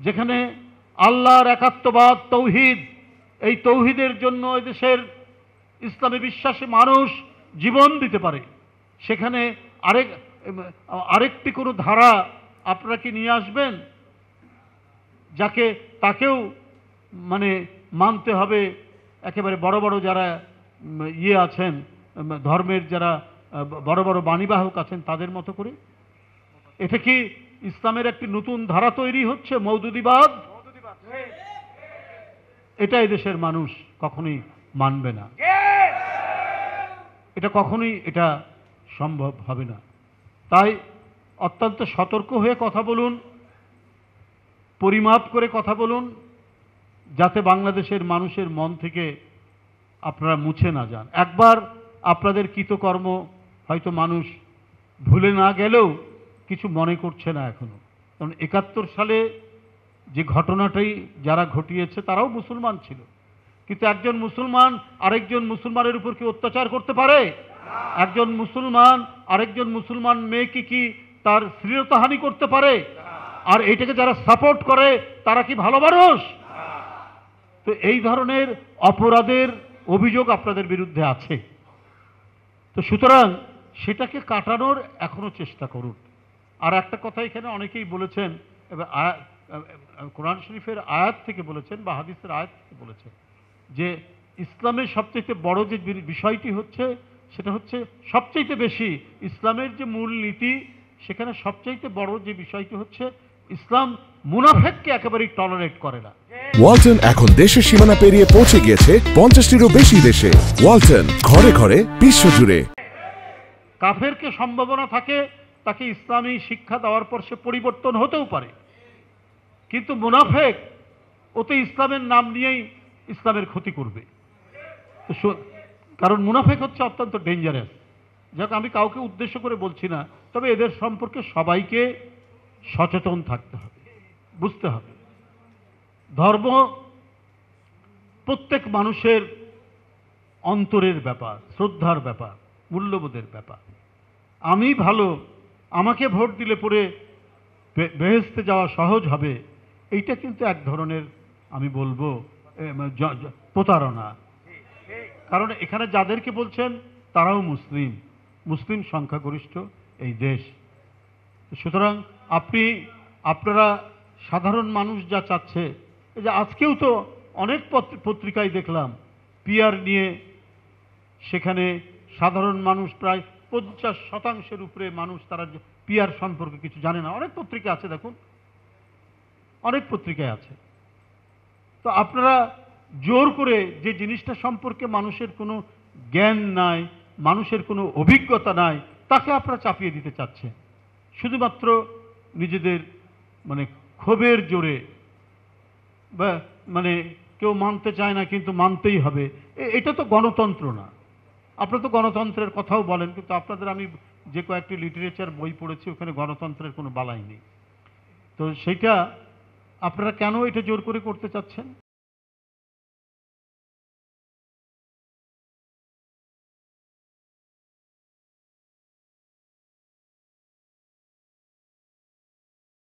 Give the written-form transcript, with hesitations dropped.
যেখানে আল্লাহর একাত্মবাদ তৌহিদ, এই তৌহিদের জন্য এদেশের ইসলামী বিশ্বাসী মানুষ জীবন দিতে পারে, সেখানে আরেকটি কোনো ধারা আপনারা কি নিয়ে আসবেন যাকে তাকেও মানে মানতে হবে? একেবারে বড় বড় যারা আছেন, ধর্মের যারা বড় বড় বাণীবাহক আছেন তাদের মতো করে? এটা কি ইসলামের একটি নতুন ধারা তৈরি হচ্ছে, মওদুদিবাদ? এটা এদেশের মানুষ কখনোই মানবে না, এটা কখনোই এটা সম্ভব হবে না। তাই অত্যন্ত সতর্ক হয়ে কথা বলুন, পরিমাপ করে কথা বলুন, যাতে বাংলাদেশের মানুষের মন থেকে আপনারা মুছে না যান। একবার আপনাদের কৃতকর্ম হয়তো মানুষ ভুলে না গেলেও কিছু মনে করছে না এখনো, কারণ ৭১ সালে যে ঘটনাটাই যারা ঘটিয়েছে তারাও মুসলমান ছিল, কিন্তু একজন মুসলমান আরেকজন মুসলমানের উপর কি অত্যাচার করতে পারে? একজন মুসলমান আরেকজন মুসলমান মেয়েকে কি তার শ্লীলতাহানি করতে পারে? আর এইটাকে যারা সাপোর্ট করে তারা কি ভালো মানুষ? তো এই ধরনের অপরাধের অভিযোগ আপনাদের বিরুদ্ধে আছে। তো সুতরাং সেটাকে কাটানোর এখনো চেষ্টা করুন। আর একটা কথা এখানে অনেকেই বলেছেন, এবার কোরআন শরীফের আয়াত থেকে বলেছেন বা হাদিসের আয়াত থেকে বলেছেন যে ইসলামের সবচেয়ে বড় যে বিষয়টি হচ্ছে সেটা হচ্ছে সবচেয়ে বেশি ইসলামের যে মূল নীতি, সেখানে সবচেয়ে বড় যে বিষয়টি হচ্ছে ইসলাম মুনাফেককে একেবারেই টলারেট করে না। ওয়ালটন এখন দেশের সীমানা পেরিয়ে পৌঁছে গিয়েছে 50টিরও বেশি দেশে। ওয়ালটন, ঘরে ঘরে বিশ্বজুড়ে। কাফেরকে সম্ভাবনা থাকে তাকে ইসলামী শিক্ষা দেওয়ার পর সে পরিবর্তন হতেও পারে, কিন্তু মুনাফেক ওতে ইসলামের নাম নিয়েই ইসলামের ক্ষতি করবে। কারণ মুনাফেক হচ্ছে অত্যন্ত ডেঞ্জারাস। যাক, আমি কাউকে উদ্দেশ্য করে বলছি না, তবে এদের সম্পর্কে সবাইকে সচেতন থাকতে হবে, বুঝতে হবে। ধর্ম প্রত্যেক মানুষের অন্তরের ব্যাপার, শ্রদ্ধার ব্যাপার, মূল্যবোধের ব্যাপার। আমি ভালো, আমাকে ভোট দিলে পরে বেহেশতে যাওয়া সহজ হবে, এইটা কিন্তু এক ধরনের আমি বলবো প্রতারণা। কারণ এখানে যাদেরকে বলছেন তারাও মুসলিম সংখ্যাগরিষ্ঠ এই দেশ। সুতরাং আপনারা সাধারণ মানুষ যা চাচ্ছে, এই যে আজকেও তো অনেক পত্রিকায় দেখলাম পিআর নিয়ে, সেখানে সাধারণ মানুষ প্রায় 50% উপরে মানুষ তারা পিআর সম্পর্কে কিছু জানে না। অনেক পত্রিকা আছে, দেখুন, অনেক পত্রিকায় আছে। তো আপনারা জোর করে যে জিনিসটা সম্পর্কে মানুষের কোনো জ্ঞান নাই, মানুষের কোনো অভিজ্ঞতা নাই, তাকে আপনারা চাপিয়ে দিতে চাচ্ছেন শুধুমাত্র নিজেদের মানে ক্ষোভের জোরে, বা মানে কেউ মানতে চায় না কিন্তু মানতেই হবে। এটা তো গণতন্ত্র না। আপনারা তো গণতন্ত্রের কথাও বলেন, কিন্তু আপনাদের আমি যে কয়েকটি লিটারেচার বই পড়েছি ওখানে গণতন্ত্রের কোনো বালাই নেই। তো সেইটা আপনারা কেন এটা জোর করে করতে চাচ্ছেন?